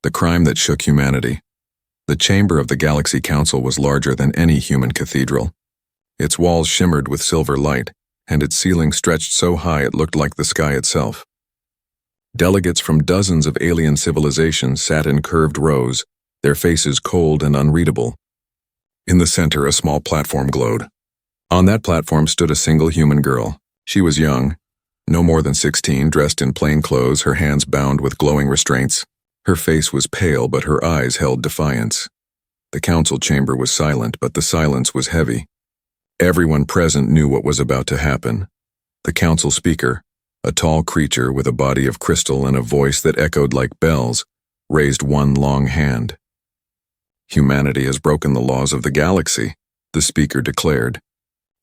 the crime that shook humanity. The chamber of the Galaxy Council was larger than any human cathedral. Its walls shimmered with silver light, and its ceiling stretched so high it looked like the sky itself. Delegates from dozens of alien civilizations sat in curved rows, their faces cold and unreadable. In the center, a small platform glowed. On that platform stood a single human girl. She was young, no more than 16, dressed in plain clothes, her hands bound with glowing restraints. Her face was pale, but her eyes held defiance. The council chamber was silent, but the silence was heavy. Everyone present knew what was about to happen. The council speaker, a tall creature with a body of crystal and a voice that echoed like bells, raised one long hand. "Humanity has broken the laws of the galaxy," the speaker declared.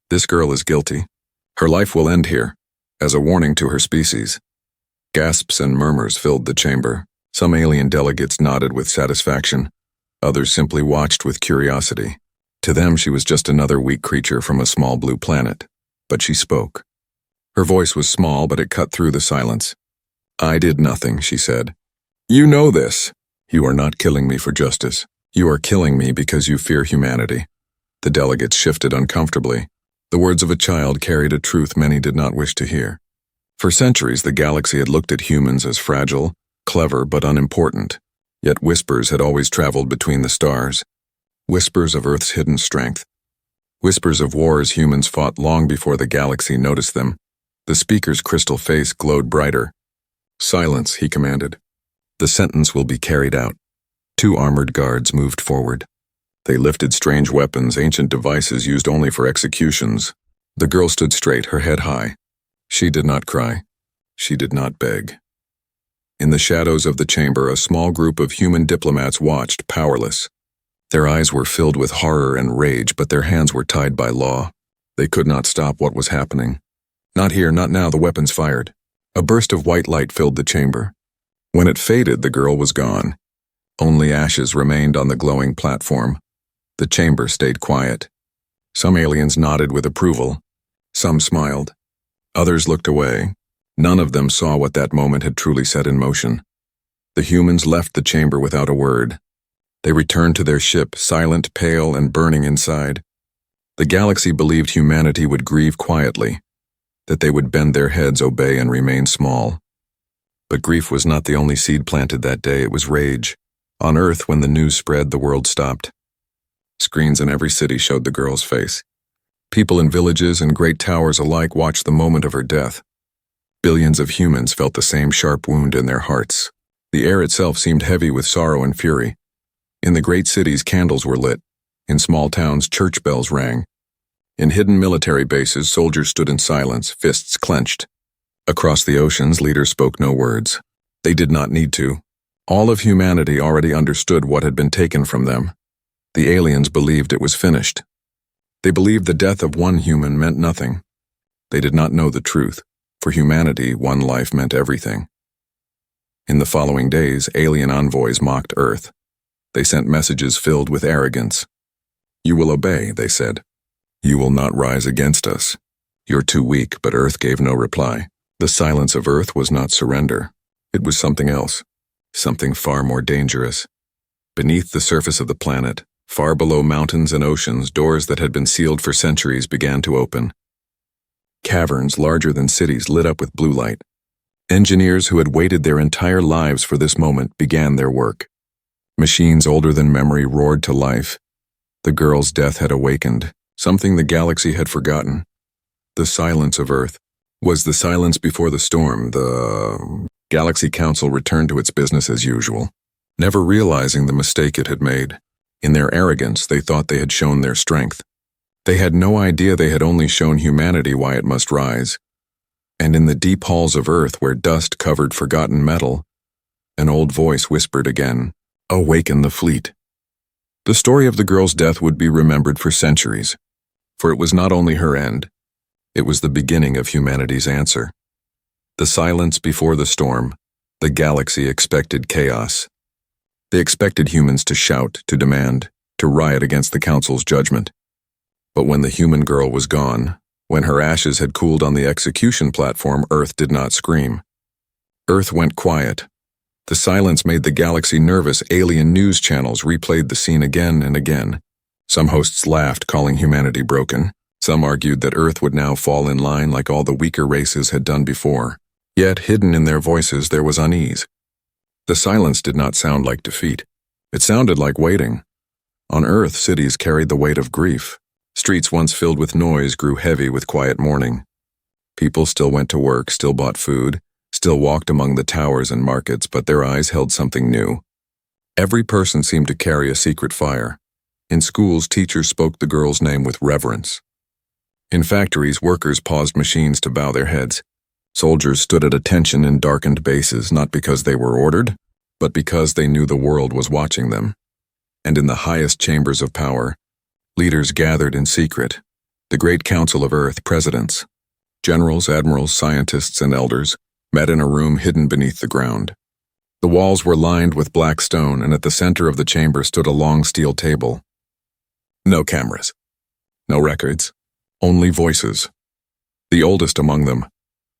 "This girl is guilty. Her life will end here, as a warning to her species." Gasps and murmurs filled the chamber. Some alien delegates nodded with satisfaction. Others simply watched with curiosity. To them, she was just another weak creature from a small blue planet. But she spoke. Her voice was small, but it cut through the silence. "I did nothing," she said. "You know this. You are not killing me for justice. You are killing me because you fear humanity." The delegates shifted uncomfortably. The words of a child carried a truth many did not wish to hear. For centuries, the galaxy had looked at humans as fragile, clever, but unimportant. Yet whispers had always traveled between the stars. Whispers of Earth's hidden strength. Whispers of wars humans fought long before the galaxy noticed them. The speaker's crystal face glowed brighter. "Silence," he commanded. "The sentence will be carried out." 2 armored guards moved forward. They lifted strange weapons, ancient devices used only for executions. The girl stood straight, her head high. She did not cry. She did not beg. In the shadows of the chamber, a small group of human diplomats watched, powerless. Their eyes were filled with horror and rage, but their hands were tied by law. They could not stop what was happening. "Not here, not now," the weapons fired. A burst of white light filled the chamber. When it faded, the girl was gone. Only ashes remained on the glowing platform. The chamber stayed quiet. Some aliens nodded with approval. Some smiled. Others looked away. None of them saw what that moment had truly set in motion. The humans left the chamber without a word. They returned to their ship, silent, pale, and burning inside. The galaxy believed humanity would grieve quietly, that they would bend their heads, obey, and remain small. But grief was not the only seed planted that day, it was rage. On Earth, when the news spread, the world stopped. Screens in every city showed the girl's face. People in villages and great towers alike watched the moment of her death. Billions of humans felt the same sharp wound in their hearts. The air itself seemed heavy with sorrow and fury. In the great cities, candles were lit. In small towns, church bells rang. In hidden military bases, soldiers stood in silence, fists clenched. Across the oceans, leaders spoke no words. They did not need to. All of humanity already understood what had been taken from them. The aliens believed it was finished. They believed the death of one human meant nothing. They did not know the truth. For humanity, one life meant everything. In the following days, alien envoys mocked Earth. They sent messages filled with arrogance. "You will obey," they said. "You will not rise against us. You're too weak," but Earth gave no reply. The silence of Earth was not surrender. It was something else, something far more dangerous. Beneath the surface of the planet, far below mountains and oceans, doors that had been sealed for centuries began to open. Caverns larger than cities lit up with blue light. Engineers who had waited their entire lives for this moment began their work. Machines older than memory roared to life. The girl's death had awakened, something the galaxy had forgotten. The silence of Earth was the silence before the storm. The Galaxy Council returned to its business as usual, never realizing the mistake it had made. In their arrogance, they thought they had shown their strength. They had no idea they had only shown humanity why it must rise. And in the deep halls of Earth, where dust covered forgotten metal, an old voice whispered again, "Awaken the fleet." The story of the girl's death would be remembered for centuries, for it was not only her end, it was the beginning of humanity's answer. The silence before the storm, the galaxy expected chaos. They expected humans to shout, to demand, to riot against the Council's judgment. But when the human girl was gone, when her ashes had cooled on the execution platform, Earth did not scream. Earth went quiet, The silence made the galaxy nervous. Alien news channels replayed the scene again and again. Some hosts laughed, calling humanity broken. Some argued that Earth would now fall in line like all the weaker races had done before. Yet, hidden in their voices, there was unease. The silence did not sound like defeat. It sounded like waiting. On Earth, cities carried the weight of grief. Streets once filled with noise grew heavy with quiet mourning. People still went to work, still bought food, still walked among the towers and markets, but their eyes held something new. Every person seemed to carry a secret fire. In schools, teachers spoke the girl's name with reverence. In factories, workers paused machines to bow their heads. Soldiers stood at attention in darkened bases, not because they were ordered, but because they knew the world was watching them. And in the highest chambers of power, leaders gathered in secret. The Great Council of Earth, presidents, generals, admirals, scientists, and elders, met in a room hidden beneath the ground. The walls were lined with black stone, and at the center of the chamber stood a long steel table. No cameras, no records, only voices. The oldest among them,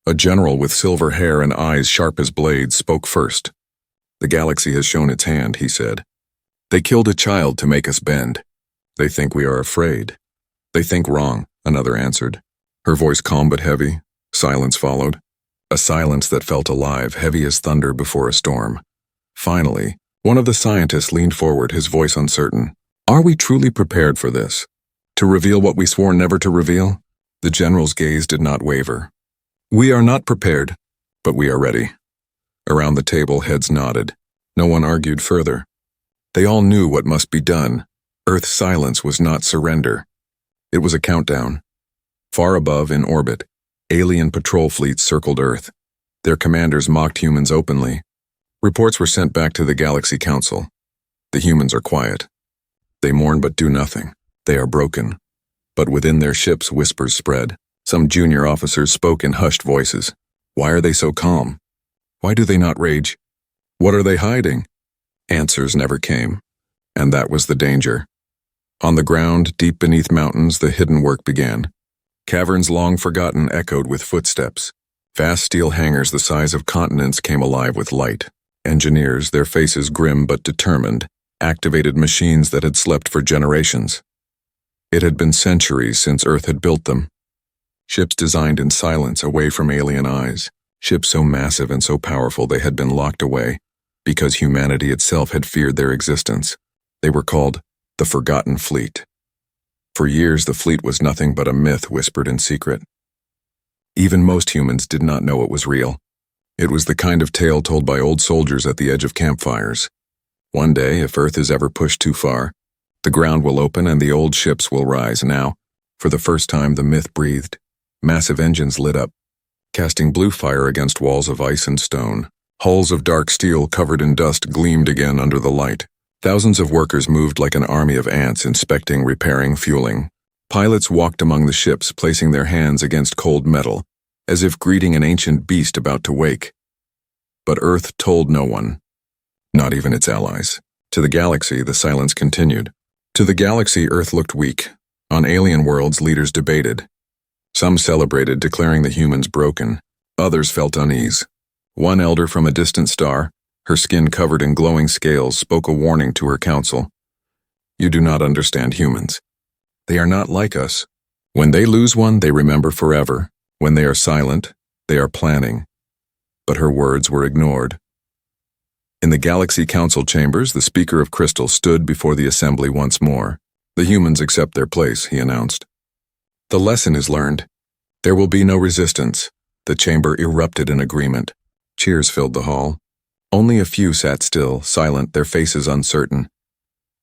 a general with silver hair and eyes sharp as blades, spoke first. "The galaxy has shown its hand," he said. "They killed a child to make us bend. They think we are afraid." "They think wrong," another answered. Her voice calm but heavy. Silence followed. A silence that felt alive, heavy as thunder before a storm. Finally, one of the scientists leaned forward, his voice uncertain. "Are we truly prepared for this? To reveal what we swore never to reveal?" The general's gaze did not waver. "We are not prepared, but we are ready." Around the table, heads nodded. No one argued further. They all knew what must be done. Earth's silence was not surrender. It was a countdown. Far above, in orbit, alien patrol fleets circled Earth. Their commanders mocked humans openly. Reports were sent back to the Galaxy Council. The humans are quiet. They mourn but do nothing. They are broken. But within their ships, whispers spread. Some junior officers spoke in hushed voices. Why are they so calm? Why do they not rage? What are they hiding? Answers never came. And that was the danger. On the ground, deep beneath mountains, the hidden work began. Caverns long forgotten echoed with footsteps. Vast steel hangars the size of continents came alive with light. Engineers, their faces grim but determined, activated machines that had slept for generations. It had been centuries since Earth had built them. Ships designed in silence, away from alien eyes. Ships so massive and so powerful they had been locked away, because humanity itself had feared their existence. They were called the Forgotten Fleet. For years, the fleet was nothing but a myth whispered in secret. Even most humans did not know it was real. It was the kind of tale told by old soldiers at the edge of campfires. One day, if Earth is ever pushed too far, the ground will open and the old ships will rise. Now, for the first time, the myth breathed. Massive engines lit up, casting blue fire against walls of ice and stone. Hulls of dark steel covered in dust gleamed again under the light. Thousands of workers moved like an army of ants, inspecting, repairing, fueling. Pilots walked among the ships, placing their hands against cold metal, as if greeting an ancient beast about to wake. But Earth told no one, not even its allies. To the galaxy, the silence continued. To the galaxy, Earth looked weak. On alien worlds, leaders debated. Some celebrated, declaring the humans broken. Others felt unease. One elder from a distant star, her skin covered in glowing scales, spoke a warning to her council. "You do not understand humans. They are not like us. When they lose one, they remember forever. When they are silent, they are planning." But her words were ignored. In the Galaxy Council chambers, the Speaker of Crystal stood before the assembly once more. "The humans accept their place," he announced. "The lesson is learned. There will be no resistance." The chamber erupted in agreement. Cheers filled the hall. Only a few sat still, silent, their faces uncertain.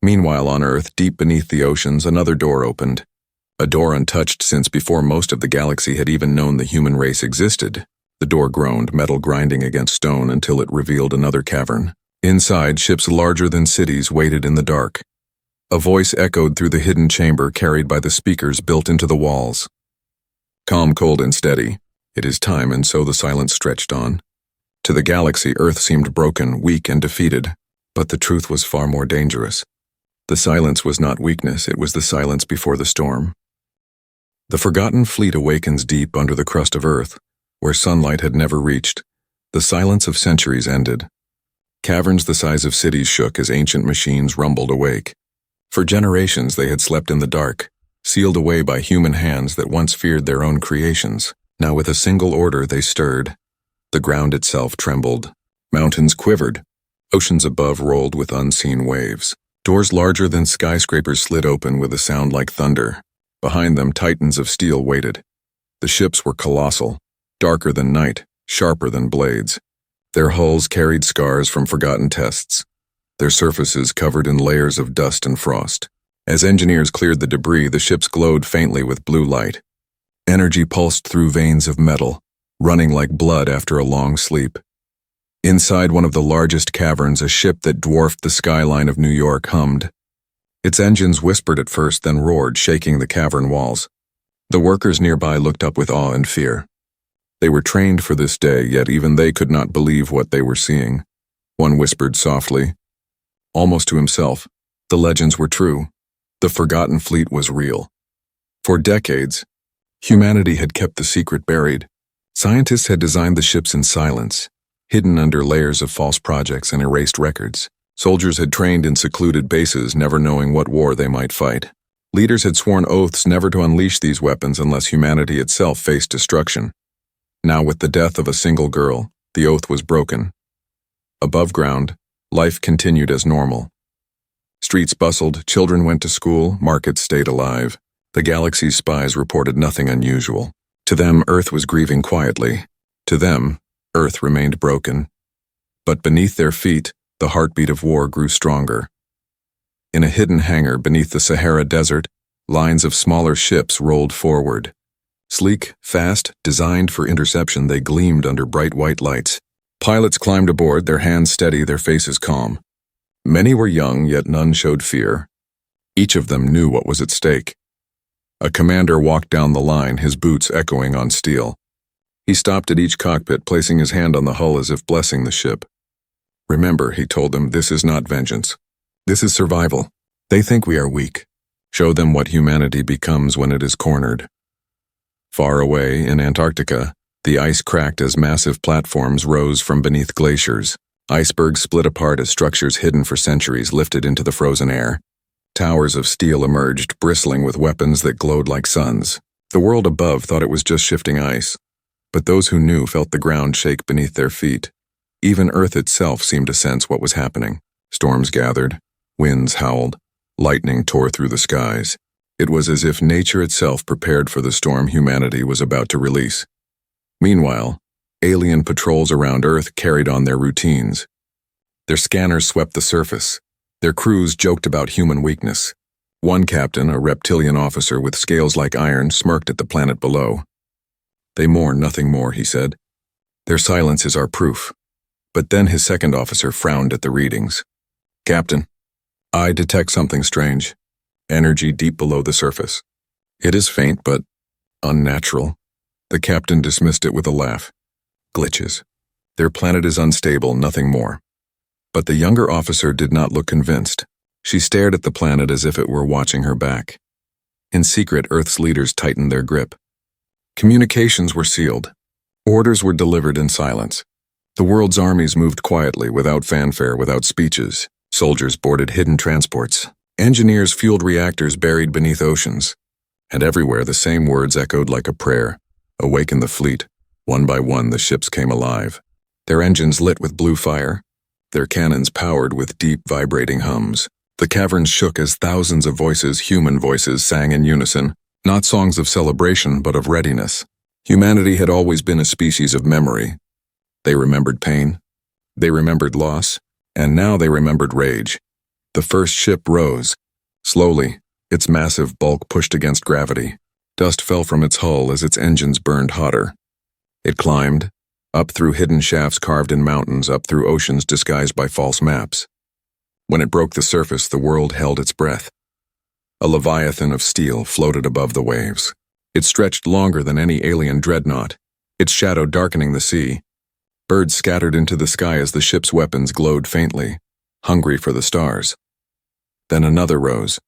Meanwhile, on Earth, deep beneath the oceans, another door opened. A door untouched since before most of the galaxy had even known the human race existed. The door groaned, metal grinding against stone, until it revealed another cavern. Inside, ships larger than cities waited in the dark. A voice echoed through the hidden chamber carried by the speakers built into the walls. Calm, cold, and steady. It is time, and so the silence stretched on. To the galaxy, Earth seemed broken, weak, and defeated. But the truth was far more dangerous. The silence was not weakness, it was the silence before the storm. The Forgotten Fleet awakens deep under the crust of Earth, where sunlight had never reached. The silence of centuries ended. Caverns the size of cities shook as ancient machines rumbled awake. For generations they had slept in the dark, sealed away by human hands that once feared their own creations. Now with a single order they stirred. The ground itself trembled. Mountains quivered. Oceans above rolled with unseen waves. Doors larger than skyscrapers slid open with a sound like thunder. Behind them titans of steel waited. The ships were colossal, darker than night, sharper than blades. Their hulls carried scars from forgotten tests, their surfaces covered in layers of dust and frost. As engineers cleared the debris, the ships glowed faintly with blue light. Energy pulsed through veins of metal, running like blood after a long sleep. Inside one of the largest caverns, a ship that dwarfed the skyline of New York hummed. Its engines whispered at first, then roared, shaking the cavern walls. The workers nearby looked up with awe and fear. They were trained for this day, yet even they could not believe what they were seeing. One whispered softly, almost to himself, the legends were true. The forgotten fleet was real. For decades, humanity had kept the secret buried. Scientists had designed the ships in silence, hidden under layers of false projects and erased records. Soldiers had trained in secluded bases, never knowing what war they might fight. Leaders had sworn oaths never to unleash these weapons unless humanity itself faced destruction. Now, with the death of a single girl, the oath was broken. Above ground, life continued as normal. Streets bustled, children went to school, markets stayed alive. The galaxy's spies reported nothing unusual. To them, Earth was grieving quietly. To them, Earth remained broken. But beneath their feet, the heartbeat of war grew stronger. In a hidden hangar beneath the Sahara Desert, lines of smaller ships rolled forward. Sleek, fast, designed for interception, they gleamed under bright white lights. Pilots climbed aboard, their hands steady, their faces calm. Many were young, yet none showed fear. Each of them knew what was at stake. A commander walked down the line, his boots echoing on steel. He stopped at each cockpit, placing his hand on the hull as if blessing the ship. Remember, he told them, this is not vengeance. This is survival. They think we are weak. Show them what humanity becomes when it is cornered. Far away, in Antarctica, the ice cracked as massive platforms rose from beneath glaciers. Icebergs split apart as structures hidden for centuries lifted into the frozen air. Towers of steel emerged, bristling with weapons that glowed like suns. The world above thought it was just shifting ice, but those who knew felt the ground shake beneath their feet. Even Earth itself seemed to sense what was happening. Storms gathered, winds howled, lightning tore through the skies. It was as if nature itself prepared for the storm humanity was about to release. Meanwhile, alien patrols around Earth carried on their routines. Their scanners swept the surface. Their crews joked about human weakness. One captain, a reptilian officer with scales like iron, smirked at the planet below. They mourn nothing more, he said. Their silence is our proof. But then his second officer frowned at the readings. Captain, I detect something strange. Energy deep below the surface. It is faint, but unnatural. The captain dismissed it with a laugh. Glitches. Their planet is unstable, nothing more. But the younger officer did not look convinced. She stared at the planet as if it were watching her back. In secret, Earth's leaders tightened their grip. Communications were sealed. Orders were delivered in silence. The world's armies moved quietly, without fanfare, without speeches. Soldiers boarded hidden transports. Engineers fueled reactors buried beneath oceans. And everywhere the same words echoed like a prayer. Awaken the fleet. One by one the ships came alive. Their engines lit with blue fire. Their cannons powered with deep vibrating hums. The caverns shook as thousands of voices, human voices, sang in unison. Not songs of celebration, but of readiness. Humanity had always been a species of memory. They remembered pain. They remembered loss. And now they remembered rage. The first ship rose. Slowly, its massive bulk pushed against gravity. Dust fell from its hull as its engines burned hotter. It climbed, up through hidden shafts carved in mountains, up through oceans disguised by false maps. When it broke the surface, the world held its breath. A leviathan of steel floated above the waves. It stretched longer than any alien dreadnought, its shadow darkening the sea. Birds scattered into the sky as the ship's weapons glowed faintly, hungry for the stars. Then another rose.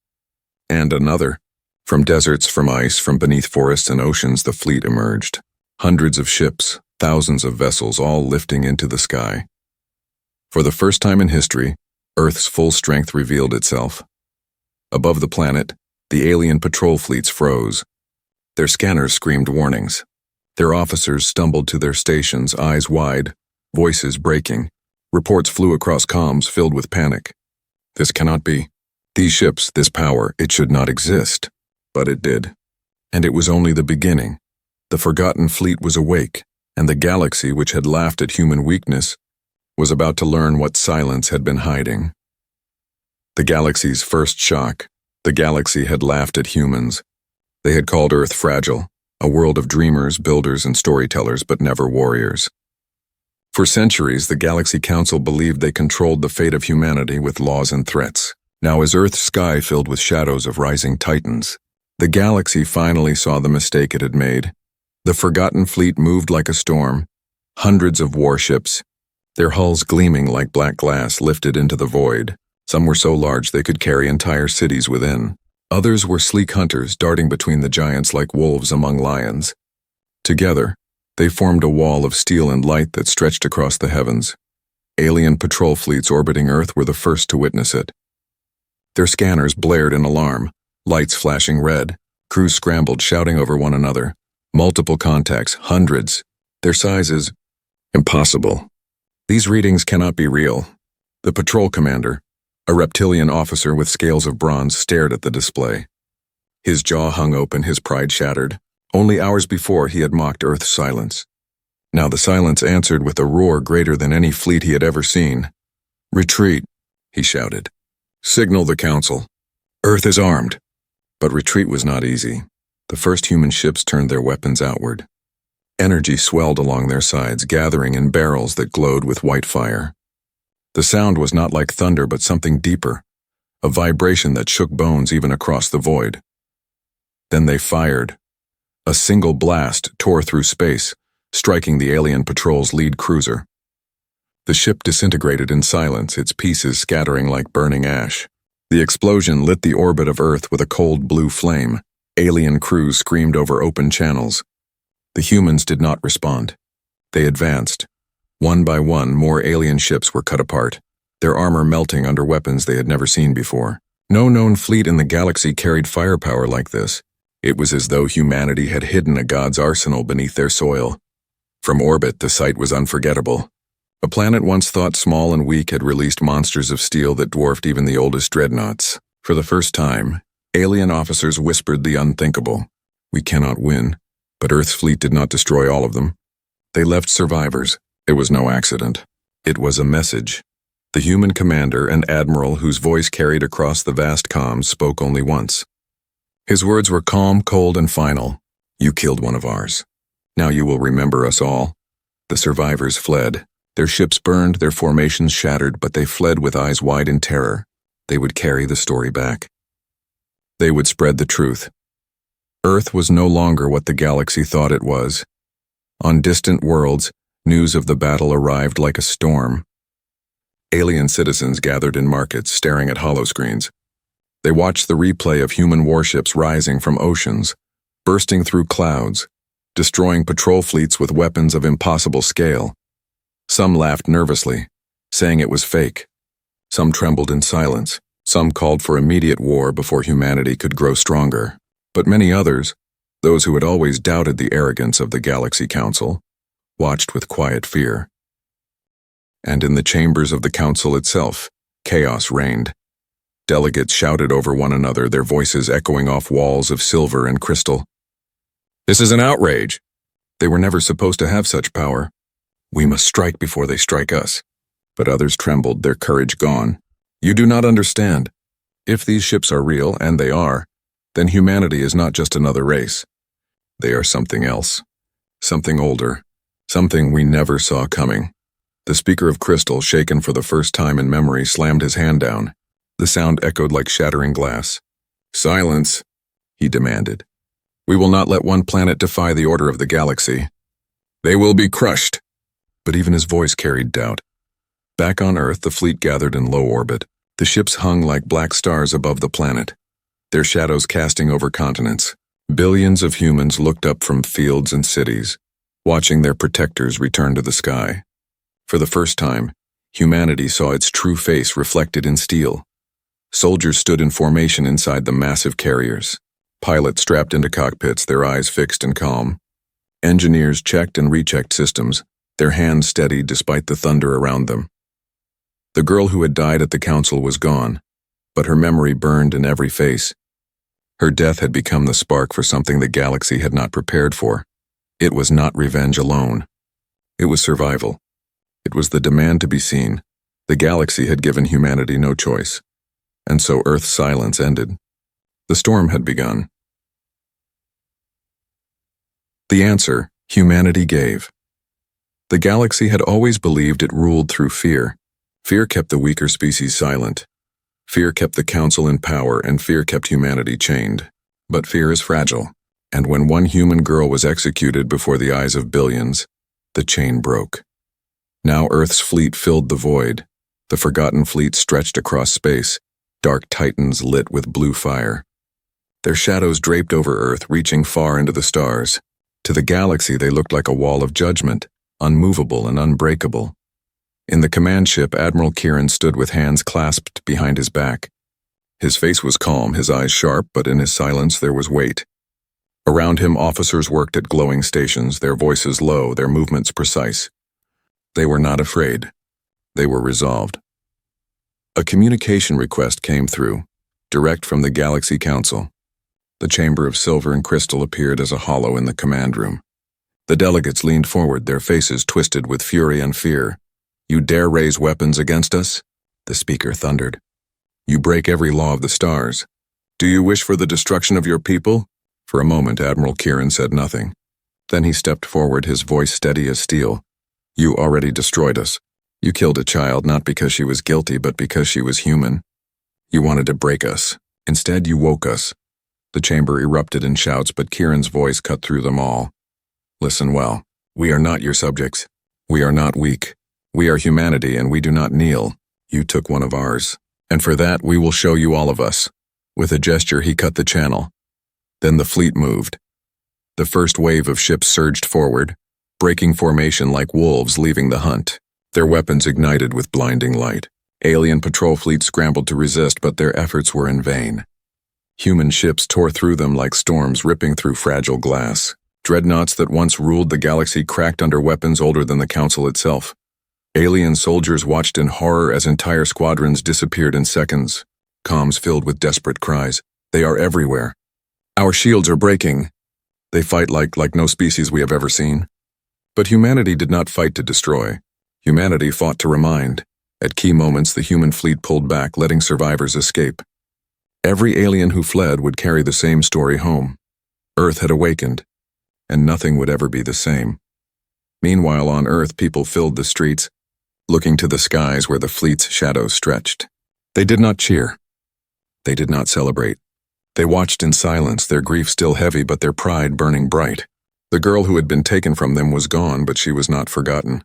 And another. From deserts, from ice, from beneath forests and oceans, the fleet emerged. Hundreds of ships, thousands of vessels, all lifting into the sky. For the first time in history, Earth's full strength revealed itself. Above the planet, the alien patrol fleets froze. Their scanners screamed warnings. Their officers stumbled to their stations, eyes wide, voices breaking. Reports flew across comms filled with panic. This cannot be. These ships, this power, it should not exist. But it did. And it was only the beginning. The forgotten fleet was awake, and the galaxy, which had laughed at human weakness, was about to learn what silence had been hiding. The galaxy's first shock. The galaxy had laughed at humans. They had called Earth fragile, a world of dreamers, builders, and storytellers, but never warriors. For centuries, the Galaxy Council believed they controlled the fate of humanity with laws and threats. Now, as Earth's sky filled with shadows of rising titans, the galaxy finally saw the mistake it had made. The forgotten fleet moved like a storm, hundreds of warships, their hulls gleaming like black glass lifted into the void. Some were so large they could carry entire cities within. Others were sleek hunters darting between the giants like wolves among lions. Together, they formed a wall of steel and light that stretched across the heavens. Alien patrol fleets orbiting Earth were the first to witness it. Their scanners blared in alarm, lights flashing red. Crews scrambled, shouting over one another. Multiple contacts, hundreds. Their sizes, impossible. These readings cannot be real. The patrol commander, a reptilian officer with scales of bronze, stared at the display. His jaw hung open, his pride shattered. Only hours before, he had mocked Earth's silence. Now the silence answered with a roar greater than any fleet he had ever seen. "Retreat," he shouted. "Signal the Council. Earth is armed." But retreat was not easy. The first human ships turned their weapons outward. Energy swelled along their sides, gathering in barrels that glowed with white fire. The sound was not like thunder, but something deeper, a vibration that shook bones even across the void. Then they fired. A single blast tore through space, striking the alien patrol's lead cruiser. The ship disintegrated in silence, its pieces scattering like burning ash. The explosion lit the orbit of Earth with a cold blue flame. Alien crews screamed over open channels. The humans did not respond. They advanced. One by one, more alien ships were cut apart, their armor melting under weapons they had never seen before. No known fleet in the galaxy carried firepower like this. It was as though humanity had hidden a god's arsenal beneath their soil. From orbit, the sight was unforgettable. A planet once thought small and weak had released monsters of steel that dwarfed even the oldest dreadnoughts. For the first time, alien officers whispered the unthinkable. "We cannot win." But Earth's fleet did not destroy all of them. They left survivors. It was no accident. It was a message. The human commander and admiral whose voice carried across the vast comms spoke only once. His words were calm, cold, and final. "You killed one of ours. Now you will remember us all." The survivors fled. Their ships burned, their formations shattered, but they fled with eyes wide in terror. They would carry the story back. They would spread the truth. Earth was no longer what the galaxy thought it was. On distant worlds, news of the battle arrived like a storm. Alien citizens gathered in markets, staring at holoscreens. They watched the replay of human warships rising from oceans, bursting through clouds, destroying patrol fleets with weapons of impossible scale. Some laughed nervously, saying it was fake. Some trembled in silence. Some called for immediate war before humanity could grow stronger. But many others, those who had always doubted the arrogance of the Galaxy Council, watched with quiet fear. And in the chambers of the Council itself, chaos reigned. Delegates shouted over one another, their voices echoing off walls of silver and crystal. "This is an outrage. They were never supposed to have such power. We must strike before they strike us." But others trembled, their courage gone. "You do not understand. If these ships are real, and they are, then humanity is not just another race. They are something else. Something older. Something we never saw coming." The speaker of crystal, shaken for the first time in memory, slammed his hand down. The sound echoed like shattering glass. "Silence," he demanded. "We will not let one planet defy the order of the galaxy. They will be crushed." But even his voice carried doubt. Back on Earth, the fleet gathered in low orbit. The ships hung like black stars above the planet, their shadows casting over continents. Billions of humans looked up from fields and cities, watching their protectors return to the sky. For the first time, Humanity saw its true face reflected in steel. Soldiers stood in formation inside the massive carriers. Pilots strapped into cockpits, their eyes fixed and calm. Engineers checked and rechecked systems, their hands steady despite the thunder around them. The girl who had died at the council was gone, but her memory burned in every face. Her death had become the spark for something the galaxy had not prepared for. It was not revenge alone. It was survival. It was the demand to be seen. The galaxy had given humanity no choice. And so Earth's silence ended. The storm had begun. The answer humanity gave. The galaxy had always believed it ruled through fear. Fear kept the weaker species silent. Fear kept the council in power, and fear kept humanity chained. But fear is fragile, and when one human girl was executed before the eyes of billions, the chain broke. Now Earth's fleet filled the void. The forgotten fleet stretched across space, dark titans lit with blue fire. Their shadows draped over Earth, reaching far into the stars. To the galaxy they looked like a wall of judgment, unmovable and unbreakable. In the command ship, Admiral Kieran stood with hands clasped behind his back. His face was calm, his eyes sharp, but in his silence there was weight. Around him, officers worked at glowing stations, their voices low, their movements precise. They were not afraid. They were resolved. A communication request came through, direct from the Galaxy Council. The chamber of silver and crystal appeared as a hollow in the command room. The delegates leaned forward, their faces twisted with fury and fear. "You dare raise weapons against us?" the speaker thundered. "You break every law of the stars. Do you wish for the destruction of your people?" For a moment, Admiral Kieran said nothing. Then he stepped forward, his voice steady as steel. "You already destroyed us. You killed a child not because she was guilty, but because she was human. You wanted to break us. Instead, you woke us." The chamber erupted in shouts, but Kieran's voice cut through them all. "Listen well. We are not your subjects. We are not weak. We are humanity, and we do not kneel. You took one of ours. And for that, we will show you all of us." With a gesture, he cut the channel. Then the fleet moved. The first wave of ships surged forward, breaking formation like wolves leaving the hunt. Their weapons ignited with blinding light. Alien patrol fleets scrambled to resist, but their efforts were in vain. Human ships tore through them like storms, ripping through fragile glass. Dreadnoughts that once ruled the galaxy cracked under weapons older than the Council itself. Alien soldiers watched in horror as entire squadrons disappeared in seconds. Comms filled with desperate cries. "They are everywhere. Our shields are breaking. They fight like no species we have ever seen." But humanity did not fight to destroy. Humanity fought to remind. At key moments, the human fleet pulled back, letting survivors escape. Every alien who fled would carry the same story home. Earth had awakened, and nothing would ever be the same. Meanwhile, on Earth, people filled the streets, looking to the skies where the fleet's shadows stretched. They did not cheer. They did not celebrate. They watched in silence, their grief still heavy but their pride burning bright. The girl who had been taken from them was gone, but she was not forgotten.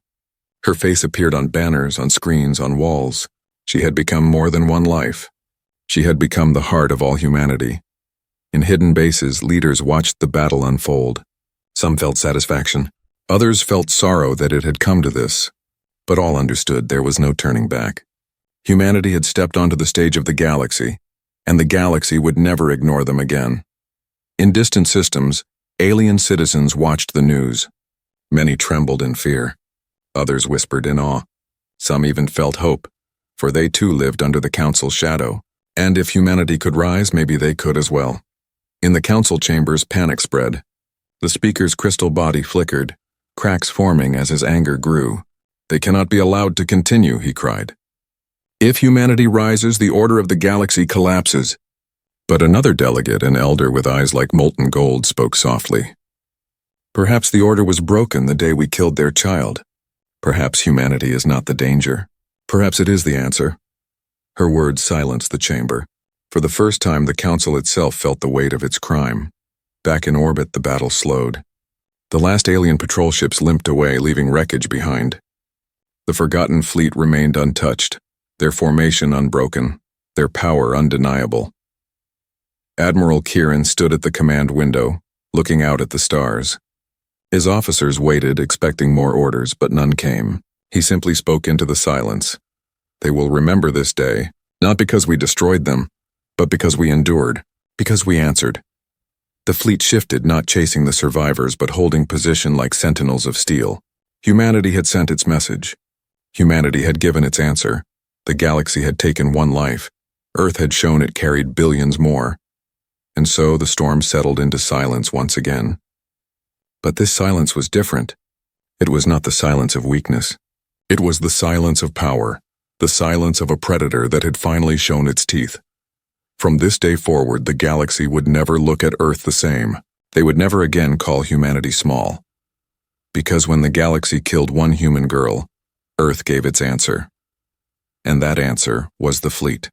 Her face appeared on banners, on screens, on walls. She had become more than one life. She had become the heart of all humanity. In hidden bases, leaders watched the battle unfold. Some felt satisfaction. Others felt sorrow that it had come to this. But all understood there was no turning back. Humanity had stepped onto the stage of the galaxy, and the galaxy would never ignore them again. In distant systems, alien citizens watched the news. Many trembled in fear. Others whispered in awe. Some even felt hope, for they too lived under the Council's shadow. And if humanity could rise, maybe they could as well. In the Council chambers, panic spread. The speaker's crystal body flickered, cracks forming as his anger grew. "They cannot be allowed to continue," he cried. "If humanity rises, the order of the galaxy collapses." But another delegate, an elder with eyes like molten gold, spoke softly. "Perhaps the order was broken the day we killed their child. Perhaps humanity is not the danger. Perhaps it is the answer." Her words silenced the chamber. For the first time, the Council itself felt the weight of its crime. Back in orbit, the battle slowed. The last alien patrol ships limped away, leaving wreckage behind. The forgotten fleet remained untouched, their formation unbroken, their power undeniable. Admiral Kieran stood at the command window, looking out at the stars. His officers waited, expecting more orders, but none came. He simply spoke into the silence. They will remember this day, not because we destroyed them, but because we endured, because we answered. The fleet shifted, not chasing the survivors, but holding position like sentinels of steel. Humanity had sent its message. Humanity had given its answer. The galaxy had taken one life. Earth had shown it carried billions more. And so the storm settled into silence once again. But this silence was different. It was not the silence of weakness. It was the silence of power, the silence of a predator that had finally shown its teeth. From this day forward, the galaxy would never look at Earth the same. They would never again call humanity small. Because when the galaxy killed one human girl, Earth gave its answer. And that answer was the fleet.